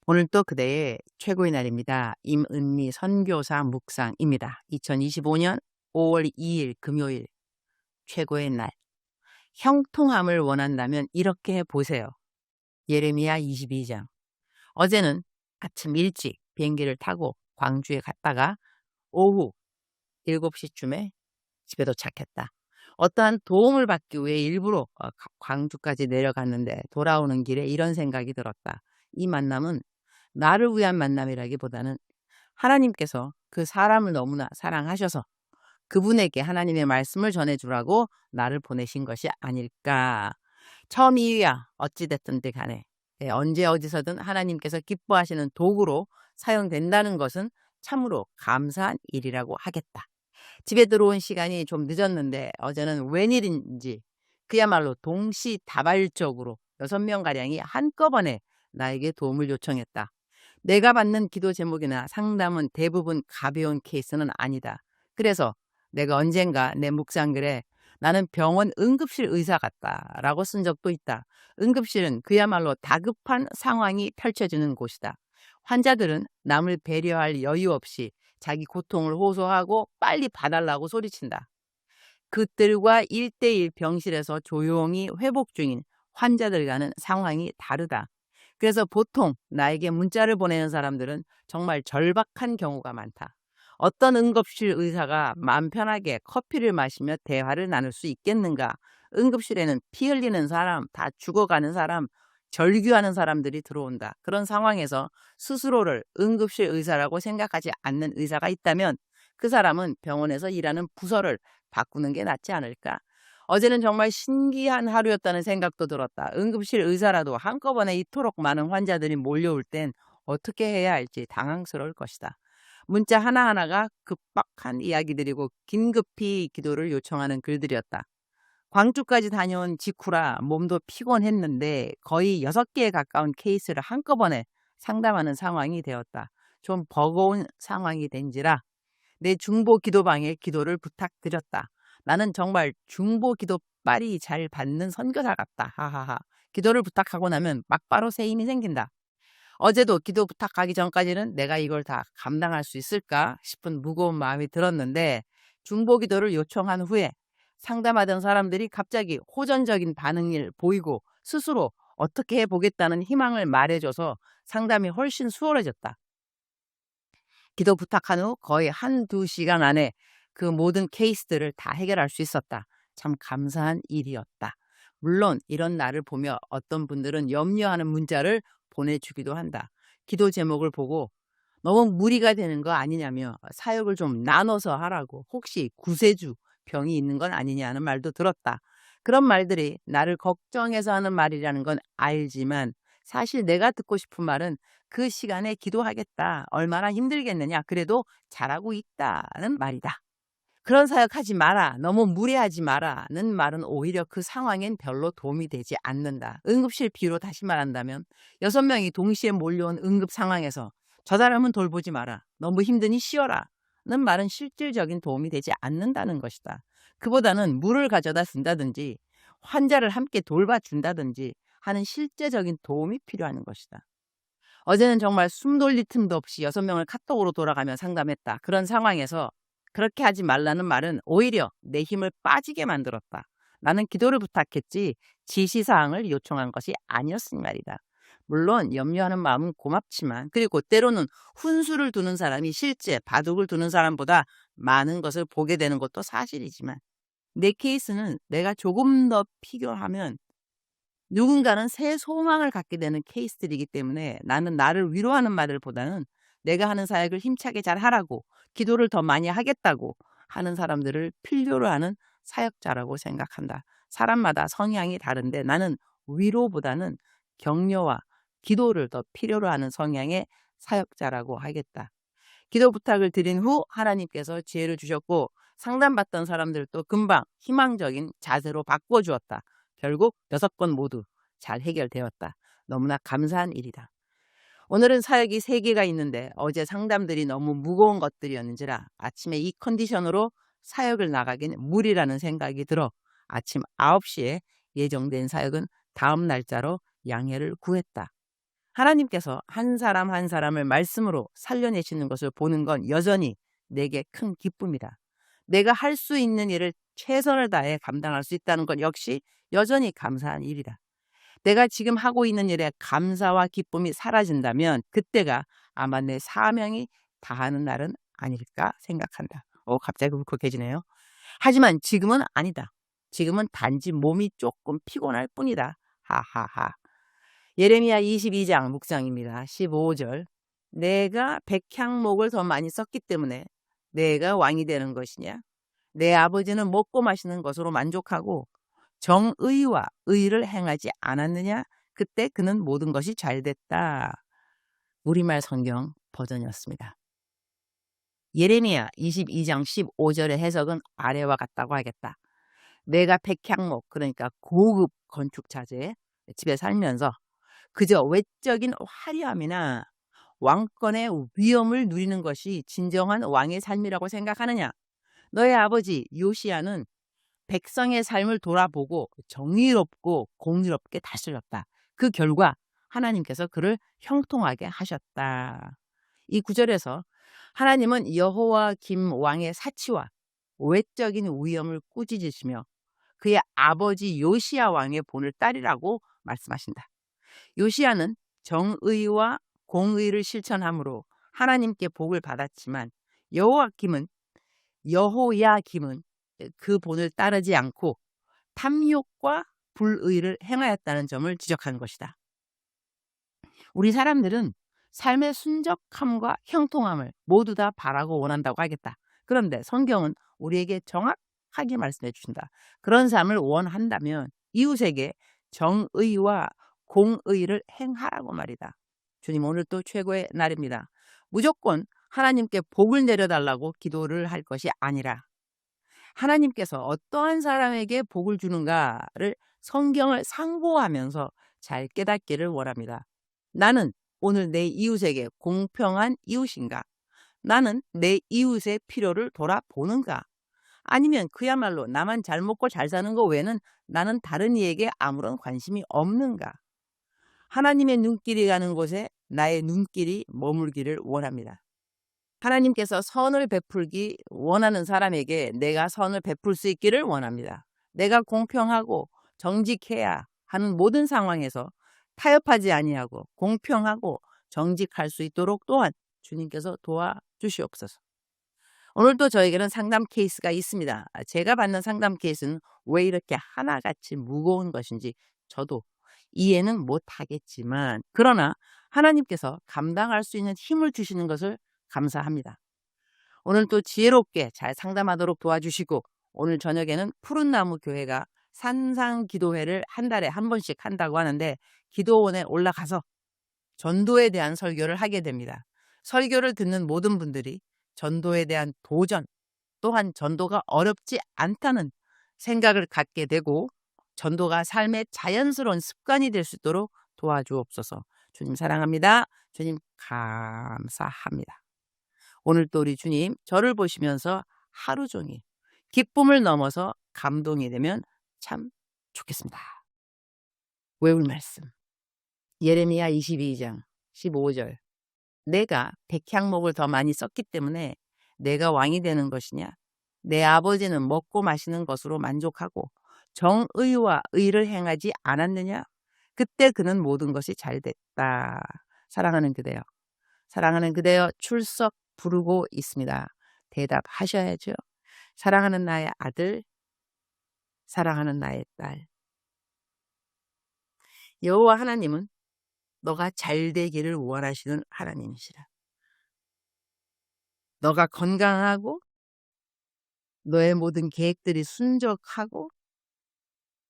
오늘 또 그대의 최고의 날입니다. 임은미 선교사 묵상입니다. 2025년 5월 2일 금요일 최고의 날. 형통함을 원한다면 이렇게 해보세요. 예레미야 22장. 어제는 아침 일찍 비행기를 타고 광주에 갔다가 오후 7시쯤에 집에 도착했다. 어떠한 도움을 받기 위해 일부러 광주까지 내려갔는데 돌아오는 길에 이런 생각이 들었다. 이 만남은 나를 위한 만남이라기보다는 하나님께서 그 사람을 너무나 사랑하셔서 그분에게 하나님의 말씀을 전해주라고 나를 보내신 것이 아닐까. 처음 이유야 어찌됐든 간에 언제 어디서든 하나님께서 기뻐하시는 도구로 사용된다는 것은 참으로 감사한 일이라고 하겠다. 집에 들어온 시간이 좀 늦었는데 어제는 웬일인지 그야말로 동시다발적으로 6명가량이 한꺼번에 나에게 도움을 요청했다. 내가 받는 기도 제목이나 상담은 대부분 가벼운 케이스는 아니다. 그래서 내가 언젠가 내 묵상글에 나는 병원 응급실 의사 같다라고 쓴 적도 있다. 응급실은 그야말로 다급한 상황이 펼쳐지는 곳이다. 환자들은 남을 배려할 여유 없이 자기 고통을 호소하고 빨리 봐달라고 소리친다. 그들과 1대1 병실에서 조용히 회복 중인 환자들과는 상황이 다르다. 그래서 보통 나에게 문자를 보내는 사람들은 정말 절박한 경우가 많다. 어떤 응급실 의사가 마음 편하게 커피를 마시며 대화를 나눌 수 있겠는가? 응급실에는 피 흘리는 사람, 다 죽어가는 사람, 절규하는 사람들이 들어온다. 그런 상황에서 스스로를 응급실 의사라고 생각하지 않는 의사가 있다면 그 사람은 병원에서 일하는 부서를 바꾸는 게 낫지 않을까? 어제는 정말 신기한 하루였다는 생각도 들었다. 응급실 의사라도 한꺼번에 이토록 많은 환자들이 몰려올 땐 어떻게 해야 할지 당황스러울 것이다. 문자 하나하나가 급박한 이야기들이고 긴급히 기도를 요청하는 글들이었다. 광주까지 다녀온 직후라 몸도 피곤했는데 거의 6개에 가까운 케이스를 한꺼번에 상담하는 상황이 되었다. 좀 버거운 상황이 된지라 내 중보 기도방에 기도를 부탁드렸다. 나는 정말 중보 기도 빨이 잘 받는 선교사 같다. 하하하. 기도를 부탁하고 나면 막바로 새 힘이 생긴다. 어제도 기도 부탁하기 전까지는 내가 이걸 다 감당할 수 있을까 싶은 무거운 마음이 들었는데 중보 기도를 요청한 후에 상담하던 사람들이 갑자기 호전적인 반응을 보이고 스스로 어떻게 해보겠다는 희망을 말해줘서 상담이 훨씬 수월해졌다. 기도 부탁한 후 거의 1-2시간 안에 그 모든 케이스들을 다 해결할 수 있었다. 참 감사한 일이었다. 물론 이런 나를 보며 어떤 분들은 염려하는 문자를 보내주기도 한다. 기도 제목을 보고 너무 무리가 되는 거 아니냐며 사역을 좀 나눠서 하라고, 혹시 구세주 병이 있는 건 아니냐는 말도 들었다. 그런 말들이 나를 걱정해서 하는 말이라는 건 알지만 사실 내가 듣고 싶은 말은 그 시간에 기도하겠다. 얼마나 힘들겠느냐. 그래도 잘하고 있다는 말이다. 그런 사역하지 마라. 너무 무리하지 마라는 말은 오히려 그 상황엔 별로 도움이 되지 않는다. 응급실 비유로 다시 말한다면 6명이 동시에 몰려온 응급 상황에서 저 사람은 돌보지 마라. 너무 힘드니 쉬어라. 는 말은 실질적인 도움이 되지 않는다는 것이다. 그보다는 물을 가져다 준다든지 환자를 함께 돌봐준다든지 하는 실제적인 도움이 필요한 것이다. 어제는 정말 숨 돌릴 틈도 없이 6명을 카톡으로 돌아가며 상담했다. 그런 상황에서 그렇게 하지 말라는 말은 오히려 내 힘을 빠지게 만들었다. 나는 기도를 부탁했지 지시사항을 요청한 것이 아니었으니 말이다. 물론 염려하는 마음은 고맙지만, 그리고 때로는 훈수를 두는 사람이 실제 바둑을 두는 사람보다 많은 것을 보게 되는 것도 사실이지만 내 케이스는 내가 조금 더 필요하면 누군가는 새 소망을 갖게 되는 케이스들이기 때문에 나는 나를 위로하는 말들보다는 내가 하는 사역을 힘차게 잘 하라고, 기도를 더 많이 하겠다고 하는 사람들을 필요로 하는 사역자라고 생각한다. 사람마다 성향이 다른데 나는 위로보다는 격려와 기도를 더 필요로 하는 성향의 사역자라고 하겠다. 기도 부탁을 드린 후 하나님께서 지혜를 주셨고 상담받던 사람들도 금방 희망적인 자세로 바꿔주었다. 결국 6건 모두 잘 해결되었다. 너무나 감사한 일이다. 오늘은 사역이 3개가 있는데 어제 상담들이 너무 무거운 것들이었는지라 아침에 이 컨디션으로 사역을 나가긴 무리라는 생각이 들어 아침 9시에 예정된 사역은 다음 날짜로 양해를 구했다. 하나님께서 한 사람 한 사람을 말씀으로 살려내시는 것을 보는 건 여전히 내게 큰 기쁨이다. 내가 할 수 있는 일을 최선을 다해 감당할 수 있다는 건 역시 여전히 감사한 일이다. 내가 지금 하고 있는 일에 감사와 기쁨이 사라진다면 그때가 아마 내 사명이 다하는 날은 아닐까 생각한다. 갑자기 울컥해지네요. 하지만 지금은 아니다. 지금은 단지 몸이 조금 피곤할 뿐이다. 하하하. 예레미야 22장 묵상입니다. 15절. 내가 백향목을 더 많이 썼기 때문에 내가 왕이 되는 것이냐? 내 아버지는 먹고 마시는 것으로 만족하고 정의와 의를 행하지 않았느냐? 그때 그는 모든 것이 잘됐다. 우리말 성경 버전이었습니다. 예레미야 22장 15절의 해석은 아래와 같다고 하겠다. 내가 백향목, 그러니까 고급 건축 자재 집에 살면서 그저 외적인 화려함이나 왕권의 위엄을 누리는 것이 진정한 왕의 삶이라고 생각하느냐? 너의 아버지 요시야는 백성의 삶을 돌아보고 정의롭고 공의롭게 다스렸다. 그 결과 하나님께서 그를 형통하게 하셨다. 이 구절에서 하나님은 여호와김 왕의 사치와 외적인 위엄을 꾸짖으시며 그의 아버지 요시야 왕의 본을 따르라고 말씀하신다. 요시야는 정의와 공의를 실천함으로 하나님께 복을 받았지만 여호야김은 그 본을 따르지 않고 탐욕과 불의를 행하였다는 점을 지적한 것이다. 우리 사람들은 삶의 순적함과 형통함을 모두 다 바라고 원한다고 하겠다. 그런데 성경은 우리에게 정확하게 말씀해 주신다. 그런 삶을 원한다면 이웃에게 정의와 공의를 행하라고 말이다. 주님, 오늘 또 최고의 날입니다. 무조건 하나님께 복을 내려달라고 기도를 할 것이 아니라 하나님께서 어떠한 사람에게 복을 주는가를 성경을 상고하면서 잘 깨닫기를 원합니다. 나는 오늘 내 이웃에게 공평한 이웃인가? 나는 내 이웃의 필요를 돌아보는가? 아니면 그야말로 나만 잘 먹고 잘 사는 거 외에는 나는 다른 이에게 아무런 관심이 없는가? 하나님의 눈길이 가는 곳에 나의 눈길이 머물기를 원합니다. 하나님께서 선을 베풀기 원하는 사람에게 내가 선을 베풀 수 있기를 원합니다. 내가 공평하고 정직해야 하는 모든 상황에서 타협하지 아니하고 공평하고 정직할 수 있도록 또한 주님께서 도와주시옵소서. 오늘도 저에게는 상담 케이스가 있습니다. 제가 받는 상담 케이스는 왜 이렇게 하나같이 무거운 것인지 저도 이해는 못하겠지만 그러나 하나님께서 감당할 수 있는 힘을 주시는 것을 감사합니다. 오늘 또 지혜롭게 잘 상담하도록 도와주시고 오늘 저녁에는 푸른나무 교회가 산상기도회를 한 달에 한 번씩 한다고 하는데 기도원에 올라가서 전도에 대한 설교를 하게 됩니다. 설교를 듣는 모든 분들이 전도에 대한 도전 또한 전도가 어렵지 않다는 생각을 갖게 되고 전도가 삶의 자연스러운 습관이 될 수 있도록 도와주옵소서. 주님 사랑합니다. 주님 감사합니다. 오늘 또 우리 주님 저를 보시면서 하루 종일 기쁨을 넘어서 감동이 되면 참 좋겠습니다. 외울 말씀 예레미야 22장 15절 내가 백향목을 더 많이 썼기 때문에 내가 왕이 되는 것이냐? 내 아버지는 먹고 마시는 것으로 만족하고 정의와 의를 행하지 않았느냐? 그때 그는 모든 것이 잘됐다. 사랑하는 그대여, 사랑하는 그대여 출석 부르고 있습니다. 대답하셔야죠. 사랑하는 나의 아들, 사랑하는 나의 딸. 여호와 하나님은 너가 잘 되기를 원하시는 하나님이시라. 너가 건강하고 너의 모든 계획들이 순적하고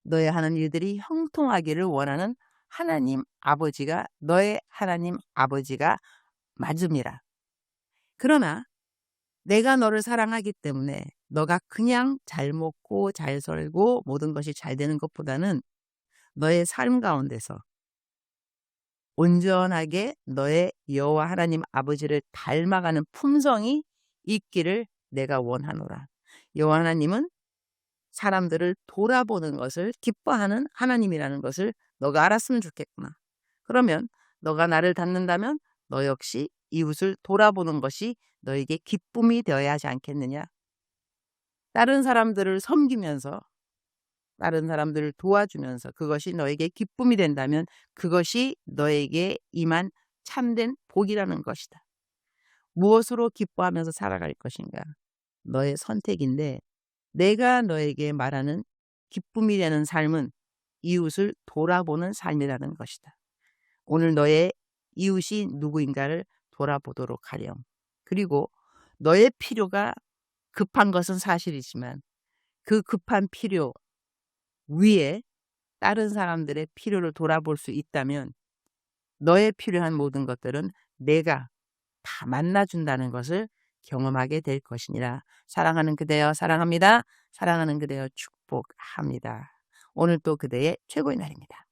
너의 하는 일들이 형통하기를 원하는 하나님 아버지가 너의 하나님 아버지가 맞음이라. 그러나 내가 너를 사랑하기 때문에 너가 그냥 잘 먹고 잘 살고 모든 것이 잘 되는 것보다는 너의 삶 가운데서 온전하게 너의 여호와 하나님 아버지를 닮아가는 품성이 있기를 내가 원하노라. 여호와 하나님은 사람들을 돌아보는 것을 기뻐하는 하나님이라는 것을 너가 알았으면 좋겠구나. 그러면 너가 나를 닫는다면 너 역시 이웃을 돌아보는 것이 너에게 기쁨이 되어야 하지 않겠느냐. 다른 사람들을 섬기면서 다른 사람들을 도와주면서 그것이 너에게 기쁨이 된다면 그것이 너에게 임한 참된 복이라는 것이다. 무엇으로 기뻐하면서 살아갈 것인가? 너의 선택인데 내가 너에게 말하는 기쁨이 되는 삶은 이웃을 돌아보는 삶이라는 것이다. 오늘 너의 이웃이 누구인가를 돌아보도록 하렴. 그리고 너의 필요가 급한 것은 사실이지만 그 급한 필요 위에 다른 사람들의 필요를 돌아볼 수 있다면 너의 필요한 모든 것들은 내가 다 만나준다는 것을 경험하게 될 것이니라. 사랑하는 그대여 사랑합니다. 사랑하는 그대여 축복합니다. 오늘 또 그대의 최고의 날입니다.